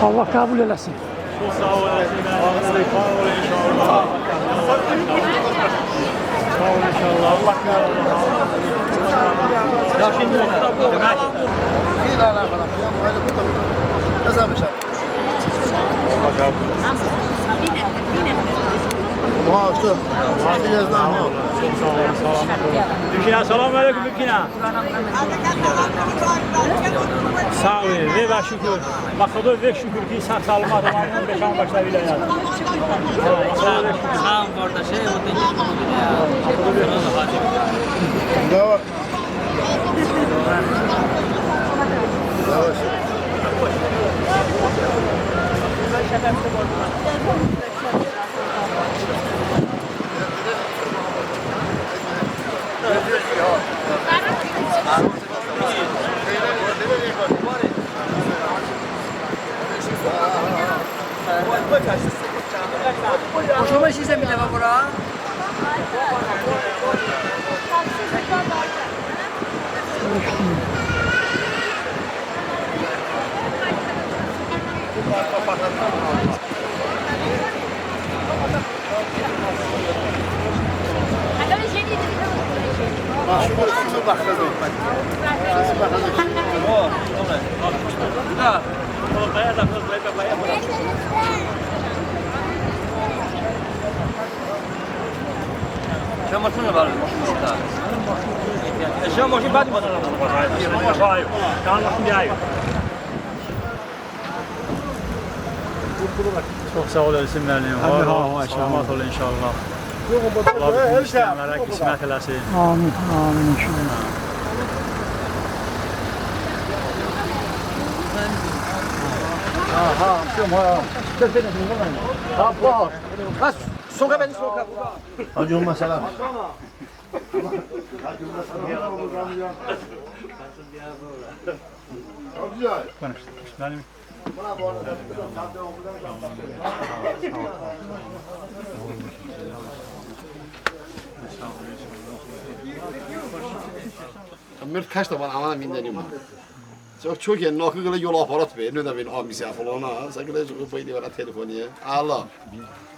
Allah kabul eləsin. Çok sağ olun. Sağ olun inşallah. Sağ olun inşallah. Allah kabul etsin. Ya şimdi demek. Bir daha falan. Ne zaman şey? Allah kabul Vay işte. Hadi gezden ne oldu? Çok sağ olun. Selamet olun. Mümküne selamun aleyküm mümküne. Sağ olun ve şükür. Maksadı ve şükür ki sağ salim adamların beşan başlarıyla yani. Sağ ol kardeşim. O da Yavaş. Yavaş. Hoşuma şişe mi de bak bura? Şu bakacağız. Şu bakacağız. Sen maşınla var mı? Sen maşın بعد ما Çok sağ olun isimlerini. Selamat olun inşallah. Allah bütün isteyenlere kısmet eləsin. Amin, amin inşallah. Aha, ha, bak. Kaç, soka beni soka. Hadi umma selam. Konuş. Benim Mert kaç da bana amana mindenim. Çok yeni nakıgıla yol aparat ver. Ne de benim amisiya falan ha. Sakın çok paydı bana telefoniye. Allah.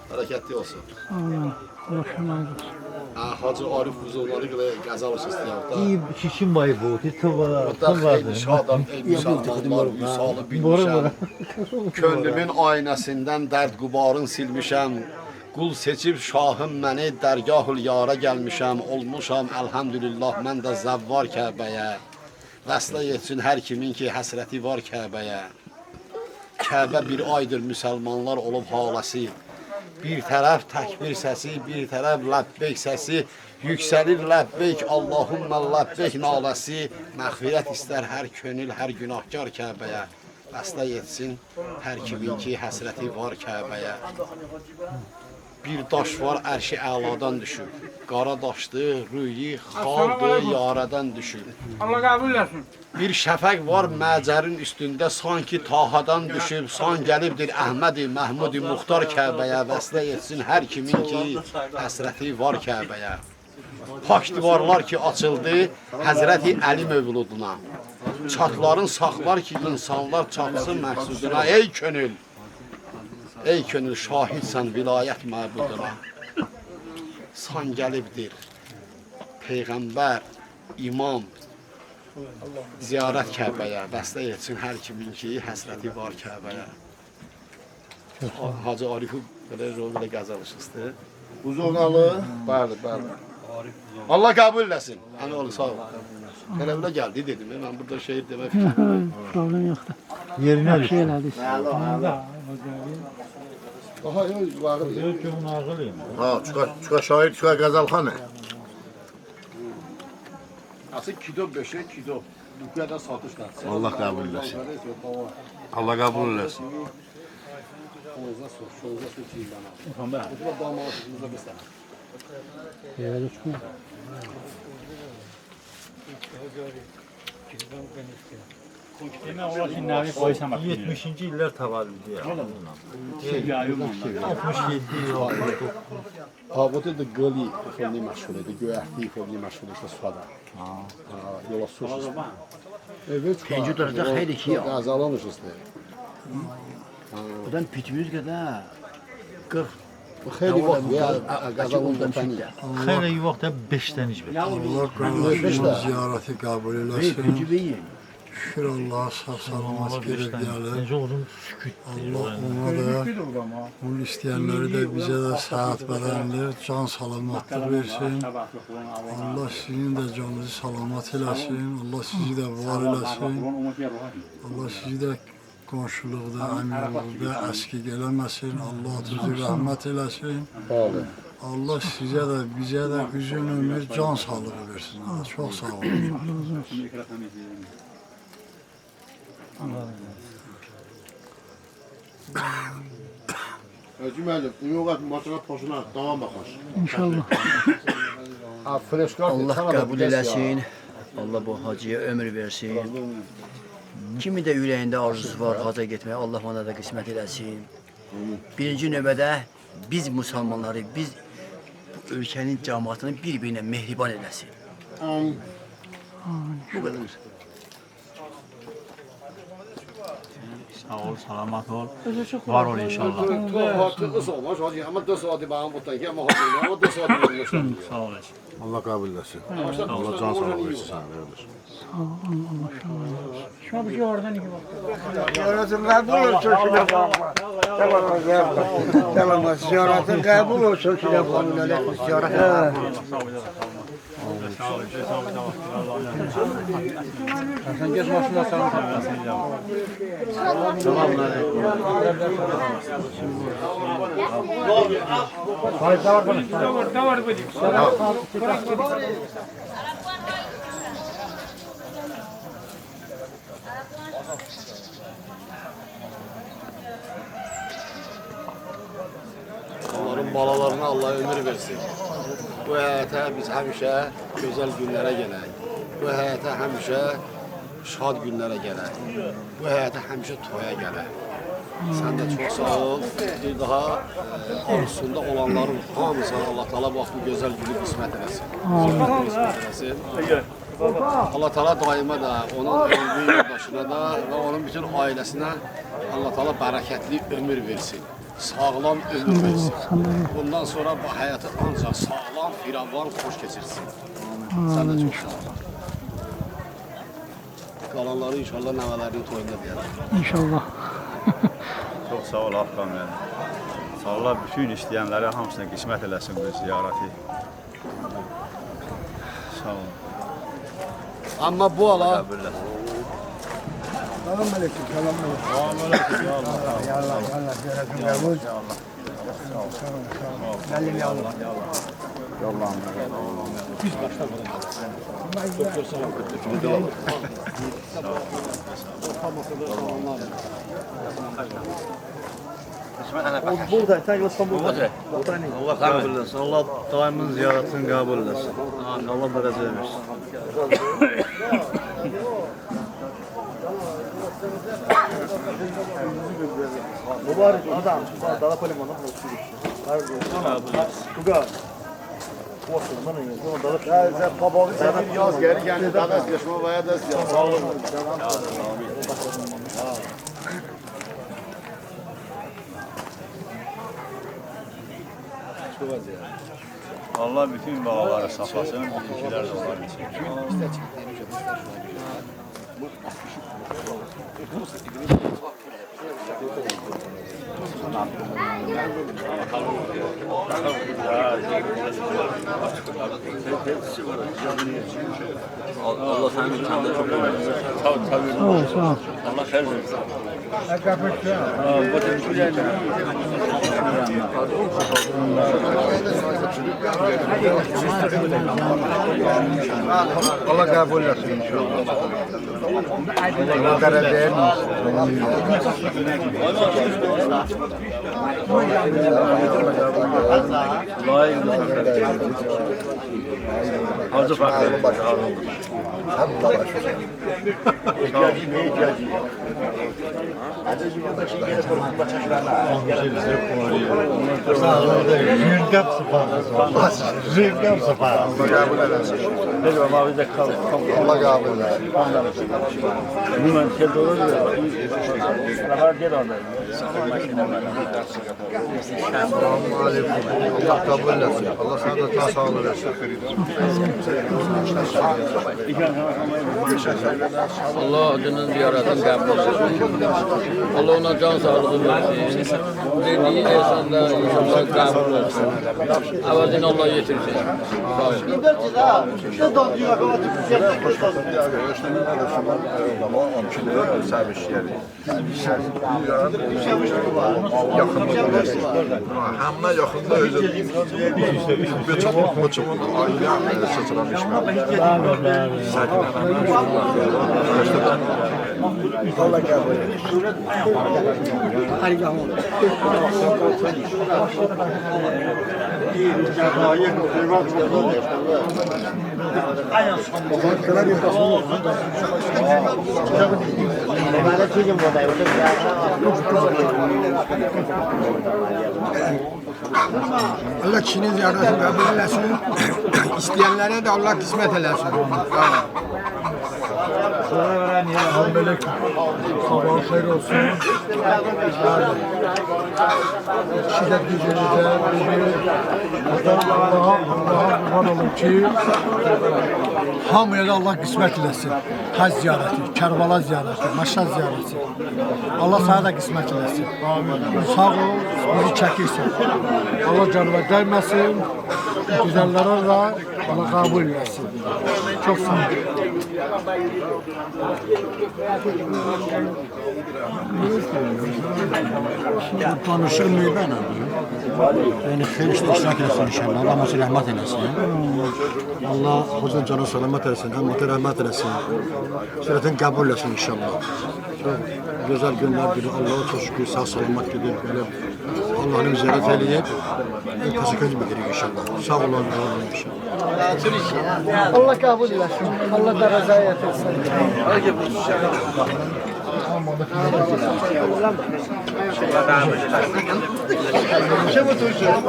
Hareketli olsun. Amin. Hoşuma gidiyor. Hacı Arif Buzovları gıla gazalış istiyor da. İyi şişim var bu. Titim var. Hatta ey adam, ey müsalmanlar, müsalı bilmişəm. Könlümün aynasından dərd qubarın silmişəm. Qul seçib şahım məni dərgahül yara gəlmişəm. Olmuşam elhamdülillah mən də zəvvar Kəbəyə. Vəslə yetsin hər kimin ki həsrəti var Kəbəyə. Kəbə bir aydır müsəlmanlar olub haləsi. Bir tərəf təkbir səsi, bir tərəf ləbbeyk səsi. Yüksəlir ləbbeyk, Allahümmə ləbbeyk naləsi. Məğfirət istər hər könül, hər günahkar Kəbəyə. Vəslə yetsin hər kimin ki həsrəti var Kəbəyə. Bir daş var ərşi əladan düşür. Qara daşdır, rüyi, xaldır, yaradan düşür. Allah kabul etsin. Bir şəfəq var məcərin üstündə sanki tahadan düşüb. San gəlibdir Əhmədi, Məhmudi, Muxtar Kəbəyə. Vəslə etsin hər kimin ki həsrəti var Kəbəyə. Pak divarlar ki açıldı Həzrəti Əli mövluduna. Çatların saxlar ki insanlar çatsın məqsuduna. Ey könül! Ey könül şahidsən vilayət məbuduna. San gəlibdir Peyğəmbər, imam, ziyarət Kəbəyə. Vəslə etsin hər kimin ki həsrəti var Kəbəyə. Hacı Arif'i belə qazanışızdır. Buzovnalı? Bəli, bəli. Allah qəbul eləsin. Hani oğlu sağ ol. Tələblə gəldi dedim. Mən burada şehir demək fikrim. Problem yoxdur. Yerine Yaxşı düşün. elədiniz. Aha, yox, varım. Çok ağırlıyım. Ha, çıka şair, çıka gazalxanə. Asıl kido beşe kido. Dükkada satışlar. Allah kabul eləsin. Allah kabul eləsin. Şonuza sor çiyin bana. Bu damatımıza beslenir. Yerə çıxmıyor. Demək olar ki, nəvi qoysan bax. 70-ci illər tavallüdü ya. 67 yıl. Havada da qali ifadəni məşğul idi, göyərti ifadəni məşğul idi suda. Yola su. Evet. Penci duracaq xeyli ki. Qazalanmışız. Buradan pitimiz qədər 40 Xeyli vaxt ya qazalanmışız. Xeyli vaxt da 5-dən içmir. Allah qardaşımın ziyarəti qəbul eləsin. Penci beyin. Şükür Allah'a sağ salamat gedib gəlir. Necə olun sükut. Allah ona da, bunu istəyənləri də bizə də səhət bədənli, can salamatlık versin. Allah sizin də canınızı salamat eləsin. Allah sizi də var eləsin. Allah sizi də qonşuluqda, əmirlikdə əskik eləməsin. Allah tuzu rəhmət eləsin. Allah sizə də, bizə də uzun ömür, can sağlığı versin. Çox sağ olun. Özü müəllim, bu yoğat maçına poşuna davam baxar. İnşallah. Allah qəbul eləsin. Allah bu hacıya ömür versin. Kimi də ürəyində arzusu var haca getməyə, Allah ona da qismət eləsin. Birinci növbədə biz müsəlmanları, biz bu ölkənin cəmaatını bir-birinə mehriban eləsin. Bu qədər. Sağ ol, salamat ol. Var ol inşallah. Haqqı olmaz hacı, amma 4 saati bağım butdan ki, amma hacı, amma 4 saati bağım. Sağ ol. Allah qəbul eləsin. Allah can sağlığı versin sana qardaş. Şuna bir şey oradan iki bak. Ziyaretin kabul olsun şuna bakma. Tamam, ziyaretin kabul olsun şuna bakma. Ziyaretin kabul olsun. Sen geç başına sen. Onların balalarına Allah ömür versin. Bu həyətə biz həmişə gözəl günlərə gələk. Bu həyətə həmişə şad günlərə gələk. Bu həyətə həmişə toya gələk. Sən də çox sağ ol. Bir daha arzusunda olanların hamısına Allah Taala bax bu gözəl günü qismət eləsin. Allah Taala daima da onun ömrü yoldaşına da və onun bütün ailəsinə Allah Taala bərəkətli ömür versin. Sağlam ömür versin. Bundan sonra bu həyatı ancaq sağlam, firavan, xoş keçirsin. Sən də çox sağ ol. Qalanları inşallah nəvələrinin toyunda deyərəm. İnşallah. Çox sağ ol Haqqan mənim. Allah bütün istəyənlərə hamısına qismət eləsin bu ziyarəti. Sağ ol. Amma bu ala Selam aleyküm, selam aleyküm. Yallah, ziyaretin kabul. Gelin ya Allah. Burada, tek İstanbul'da. Allah qəbul eləsin. Allah daimin ziyarətini qəbul eləsin. Allah bərəkət versin. Mübarek adam, daha polimanı buluşuyor. Kuga. Sen babalı bir yaz geri geldi. Daha da yaşama bayağı da sağ olun. Allah bütün bağları saflasın, bizimkiler de onlar için. Allah senin kendine çok önemli. Sağ ol, sağ ol. Allah her versin. Allah kabul etsin inşallah. Allah derece Layık Hacı Fakir. Allah kabul etsin. Allah sana da daha sağlık versin. Allah adının ziyaretini kabul etsin. Allah ona can sağlığı versin. Dediği esanda inşallah kabul etsin. Avazını Allah yetirsin. Sağ olun. Hamına yaxında özü Beçoğlu'nun aile sıçramış Allah kişinin ziyaretini kabul etsin. İsteyenlere de Allah kısmet eylesin. Selamünaleyküm. Sabahın xeyir olsun. Şiddet gücünüzde Allah'a kurban olun ki hamıya da Allah qismət eləsin. Hac ziyarəti, Kərbala ziyarəti, Maşad ziyarəti. Allah sana da qismət eləsin. Sağ ol, bizi çəkirsin. Allah canıma dəyməsin. Güzəllərə də Allah qəbul eləsin. Çox sağ ol. Konuşulmuyor ben abi. Yani xeyir işte iştirak etsin inşallah. Allah masih rahmet eylesin. Allah huzur canı selamet eylesin. Hamdete rahmet eylesin. Süretin kabul etsin inşallah. Çok güzel günler gidiyor. Allah'a çok şükür sağ salamat gidiyor. Böyle Allah'ın ziyaret eleyip teşekkür edilir inşallah. Sağ olun, var olun inşallah. Allah kabul etsin. Allah da rıza etsin.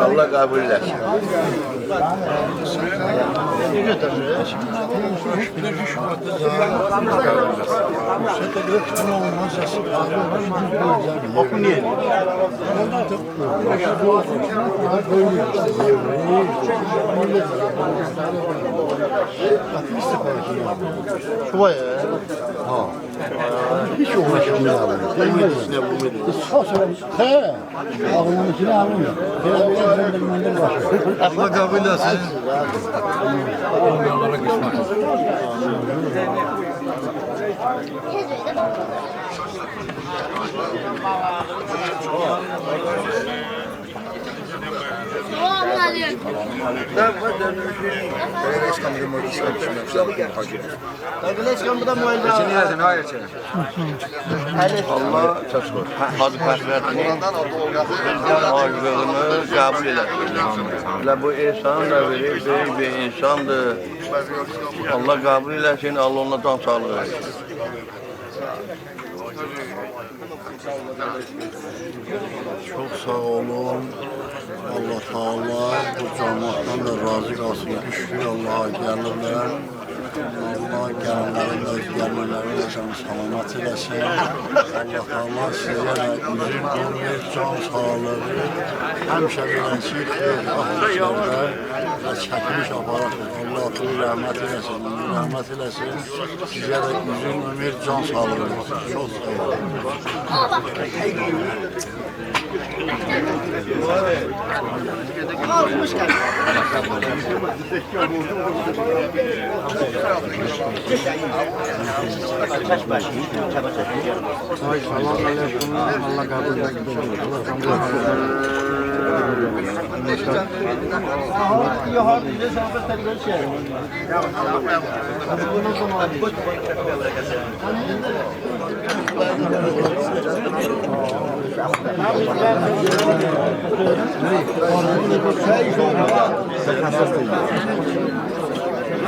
Allah kabul etsin. Hiç uğraşmıyor. He. Ağlamın içine almıyor. Allah kabul etsin. Allah çaşkır. Hadi başlayalım. Arzunu kabul eylesin. La bu insan da büyük bir insandır. Allah kabul eylesin. Allah ona can sağlığı versin. Çok sağ olun. Allah Teala bu cemaattan da razı kalsın. Şükür Allah'a gelirler. Allah gelenlerin öz gelmelerini yaşamı salamat eylesin. Allah Teala size de üzüm ömür, can sağlığı, həmişə beləncik ahirlərdə və çəkiliş aparatı. Allah atını rəhmət eylesin, rəhmət eylesin. Size de üzüm ömür, can sağlığı. Çok sağ olun. Allah kabul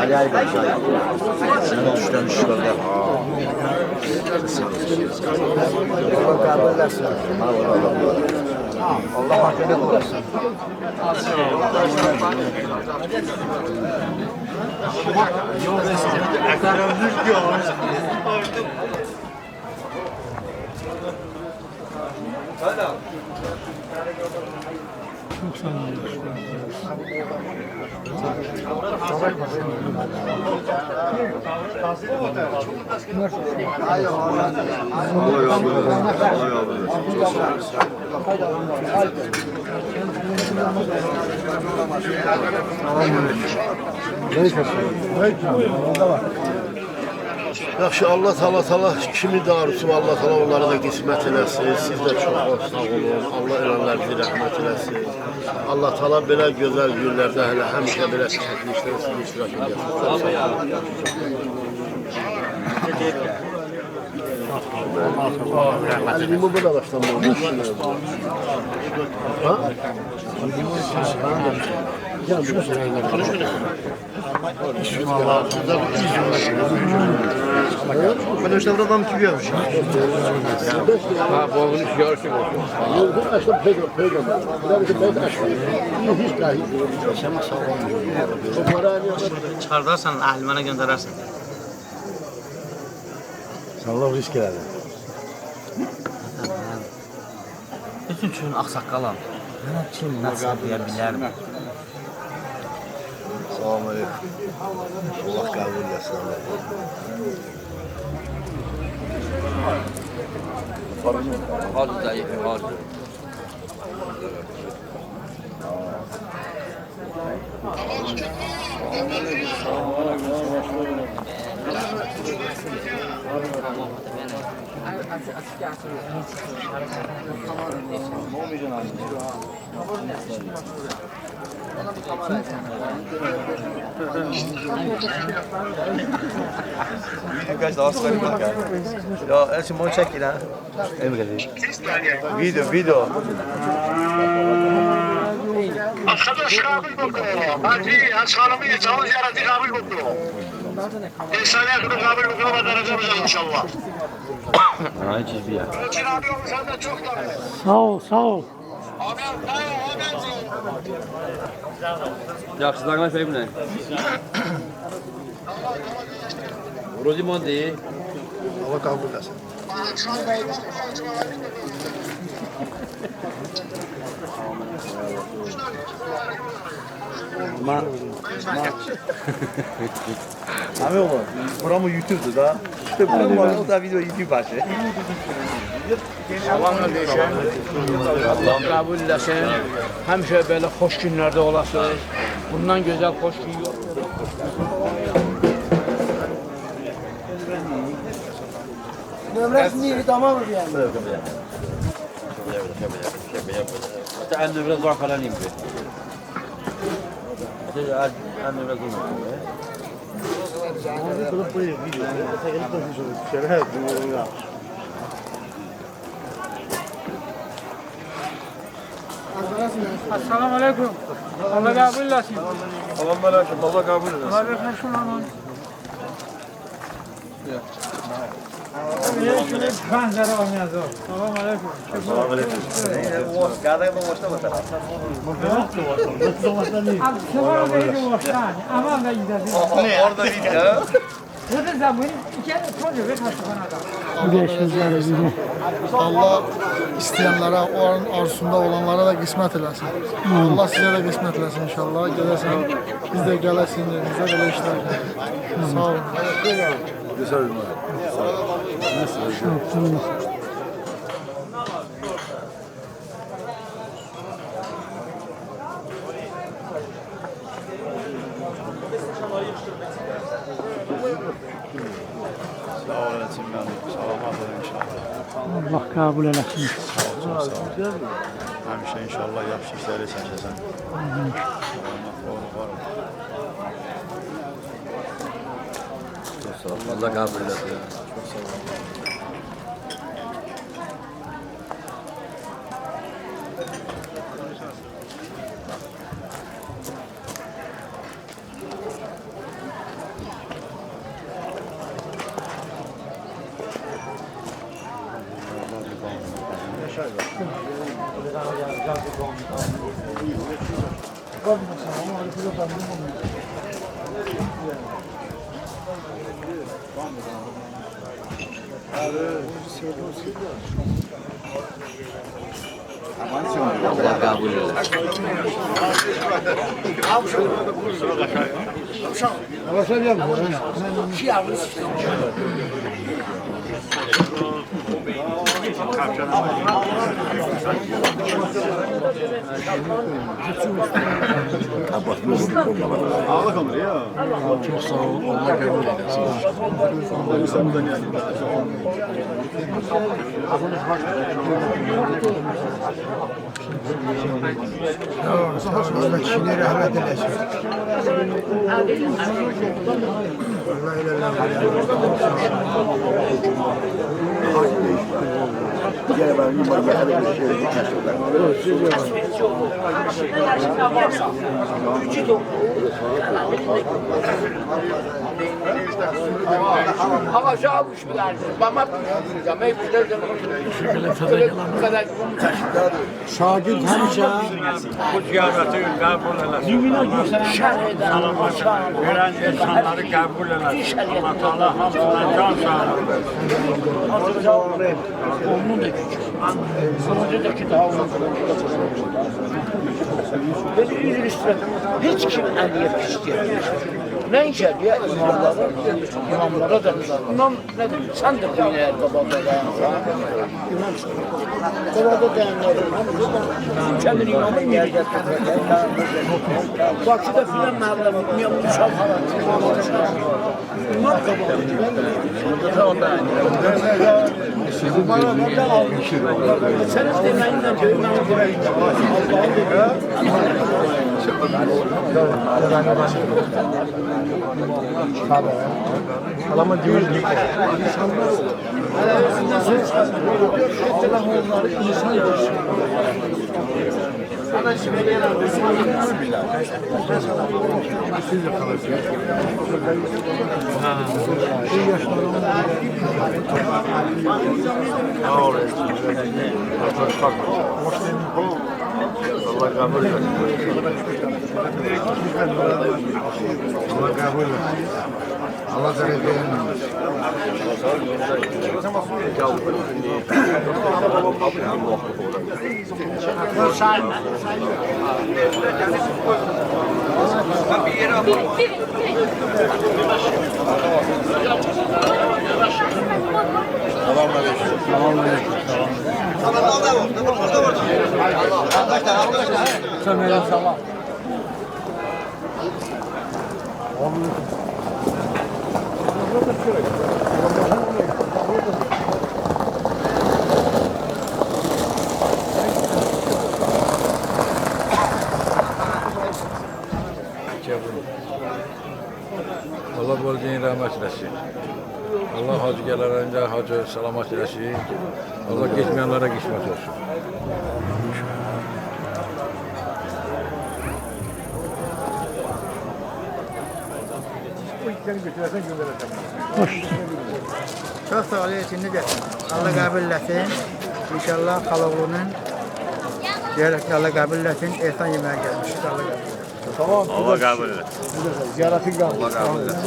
Ali Bey. Sana düşten şükürler. Allah kabul etsin. Allah hakkını kılasın. Çok sağ olun. Yaxşı, Allah Taala kimi də arzusu var, Allah Taala onlara da qismət eləsin. Siz də çox sağ olun. Allah elələrinizi rəhmət eləsin. Allah Taala belə gözəl günlərdə hələ həmişə belə çəkilişlərə sizin iştirak edəsiniz. Çox sağ olun. Əlimi bu da başlanmalı. Ha? Ben işte adam gibi yapmış. Ha, bu onu görüşüm olsun. Çıxardarsan, əlimənə göndərərsən. Allah risk elədi. Bütün üçün ağsaqqalam. Mənə kim nəsə deyə bilərmi? Salam aleyküm. Allah kabul etsin. Hadi zayıf, hadi. Video kaç daha sıkıntı bak ya. Ya Elçin bunu çek yine. Emin geldi. Video. Arkadaş kabul bakıyor. Hadi aslanımı çalı ziyareti kabul bakıyor. İnsaniye kadar kabul bakıyor. Vatanacağımız inşallah. Ana çiz bir ya. Ölçün abi olmuş hem de çok tabii. Sağ ol, sağ ol. Yaxşılarına şey bilən. Rozimon deyil. Allah kabul etsin. Abi oğlum, buramı YouTube'du da. İşte buramı da video YouTube başı. Salamla deyişəm. Allah qəbul eləsin. Həmişə belə xoş günlərdə olasınız. Bundan gözəl xoş gün yox. Nömrəsini tamam mı yani? عنده بلا ضعف على نيمبي. عنده بلا ضعف. Assalamu alaikum. Allah qəbul eləsin. Selamun aleyküm. Allah kabul etsin. Aleyküm selam. Benzeri olmayacak. Selamun aleyküm. Selamun aleyküm. Kadayım başta mı taraf? Abi sefer de boştan. Aman da gidelim. Orada video. Bu da zaman iki çocuğu ve hastanada. Allah isteyenlere, o arzusunda olanlara da kısmet eləsin. Allah size de kısmet eləsin inşallah. Gələsən, biz de gələsin yerimizə belə işlər. Sağ olun. Güzel. Sağ olasın mənim. Salamat olun inşallah. Allah qəbul eləsin. Sağ ol. Həmişə inşallah yaxşı işləri çəkəsən. Allah kabul etsin. Allah kabul eylesin. Çok sağ ol. Allah kabul eylesin. Allah kişileri rahmet eylesin. Allah Gene ben yuvarlak hadi bir şey Ama şu almış bir tane. Bama Şagird hemşe Bu ziyareti kabul eylesin. Salamat veren insanları kabul eylesin. Allah Teala hamdına can sağlığı. onun da küçük. Sonucundaki daha uzun. Beni üzülüstüre hiç kim el yetiştirmiyor. Ne işe diye imamlara da imam ne demek? Sen de bu eğer babada dayanırsan imamsın. Babada dayanırsan kendini imamın gibi. Bakıda filan mahallem imamın şalhalar. İmam sen demeyinden köyünden Alama diyoruz. Allah kabul etsin. Allah kabul etsin. Allah da Allah bolcayın rahmet eylesin. Allah hacı gelenlerinde hacı selamat eylesin. Allah geçmeyenlere kısmet olsun. Çok sağ olun, şimdi de Allah kabul etsin. İnşallah Kalavuğlu'nun ziyaretini Allah kabul etsin. Ehsan yemeğe gelmişiz. Allah kabul etsin. Tamam. Allah kabul etsin. Ziyaretin kabul. Allah kabul etsin.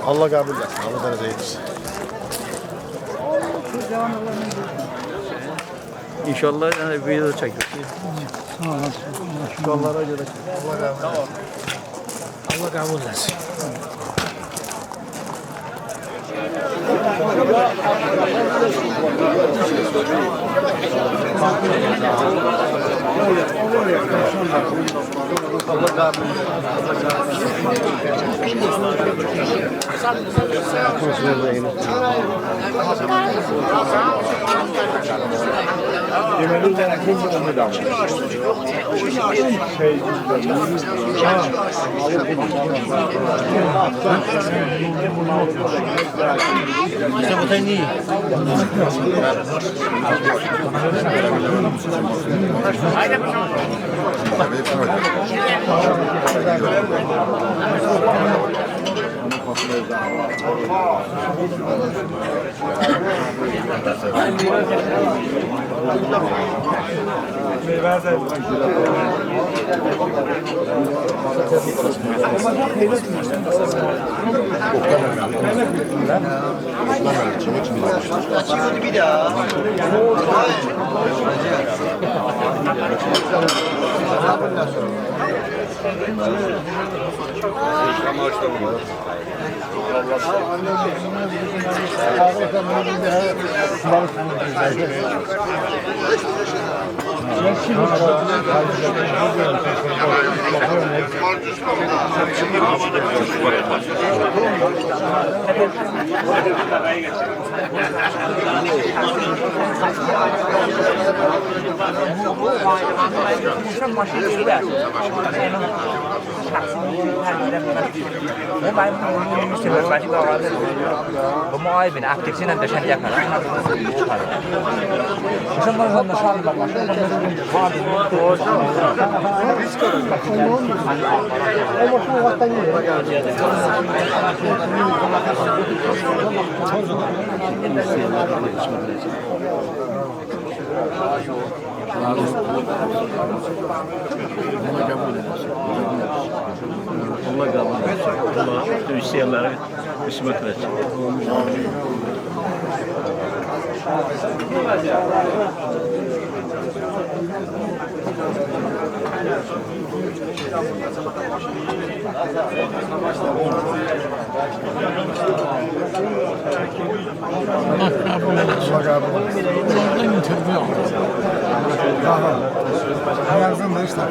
Allah kabul etsin. Allah derece eylesin. İnşallah yani video çekiyoruz. Sağ olasın. Şu onlara göre. Allah kabul etsin. Muayibin aktifsinden döşen yapar. Musamman şahı bak. Allah kabul etsin. Allah isteyenlere kısmet etsin. Ayağınızdan da işte.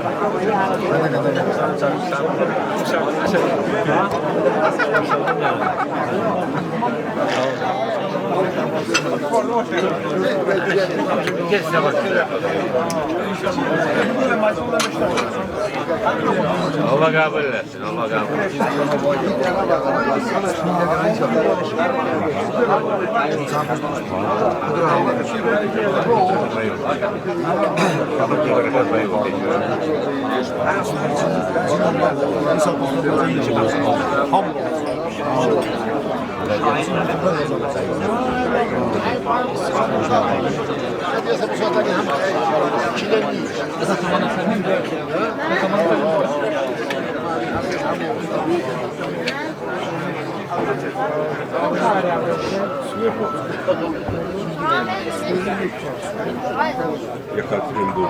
Allah kabul etsin. Allah kabul etsin. Yakatırım bu.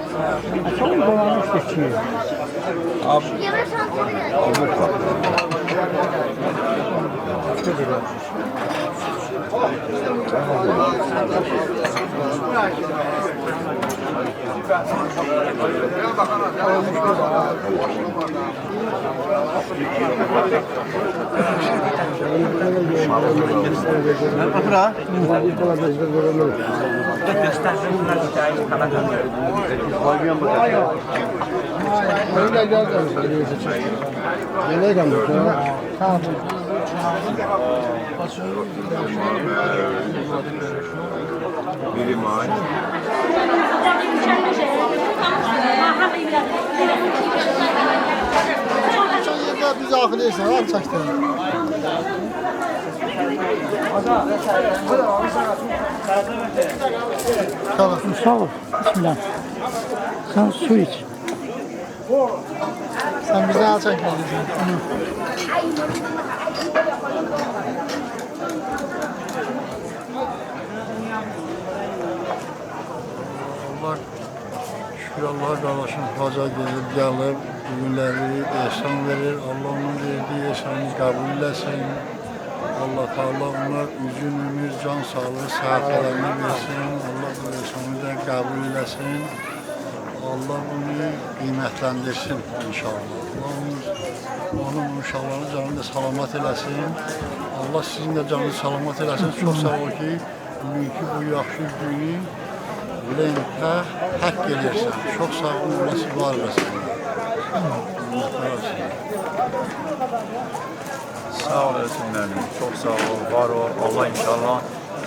Biri maaş. Biz afiyet var çəkdim. Tamam. Sağ ol. Bismillah. Sen su iç. Sen bize al çəkmelisin. Allah şükür Allah qardaşım haca gəlib, bugünləri ehsan verir. Allah onun verdiği ehsanı qəbul eləsin. Allah Teala ona üzün ömür, can sağlığı, sıhhatlərini versin. Allah bu ehsanı da qəbul eləsin. Allah bunu qiymətləndirsin inşallah. Allah onun uşaqlarını canını da salamat eləsin. Allah sizin də canını salamat eləsin. Çox sağ ol ki, bugünkü bu yaxşı günü Lentə həkk edirsən. Çox sağ ol, Allah var eləsin. Sağ olasın mənim, çox sağ ol, var ol. Allah inşallah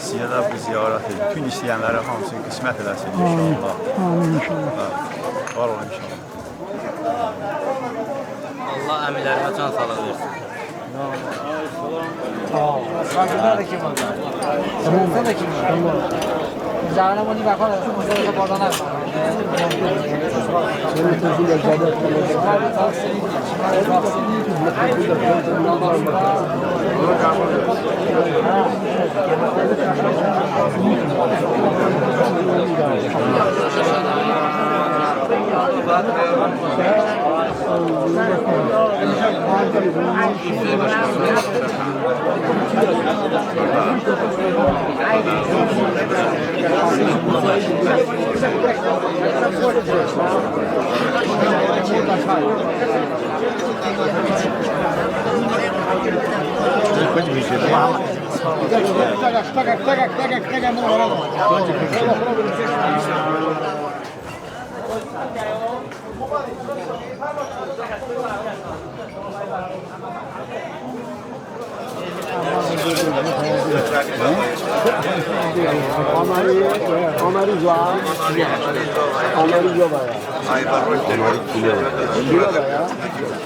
sizə də bu ziyarəti, bütün istəyənlərə hamısını qismət eləsin inşallah. Amin inşallah. Var ol inşallah. Allah əmirlərimə can sağlığı versin. Farkında da kim oldu? Sen de kim oldu? Zaten bunu bakalım. Bunu da bağlanar.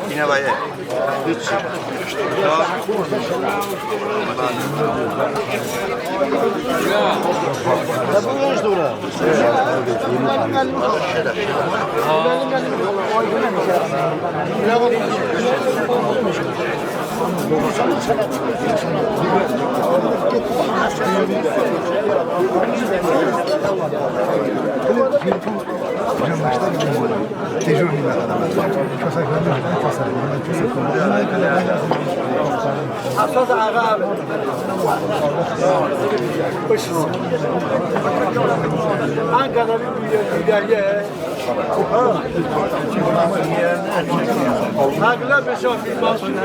Yine bayağı. Hiç. Ankara'da bir bilgiye. Nagla mesafe basın.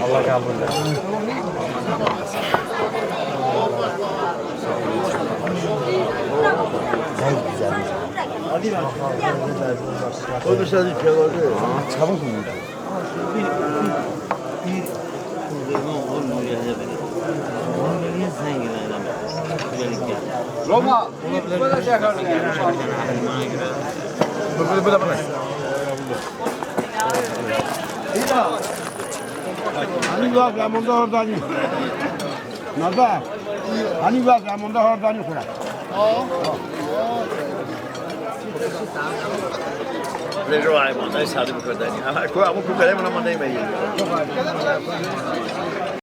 Allah kabul etsin. O da sadece çalardı. Çabuk mu? Roma, böyle şey yapalım. Böyle. Hani var ben bunda oradan yok. Ne var? Hani var ben bunda oradan yok. Vejo ai, mano, sai do que eu tenho. Ah, como que eu quero, não mandei e-mail.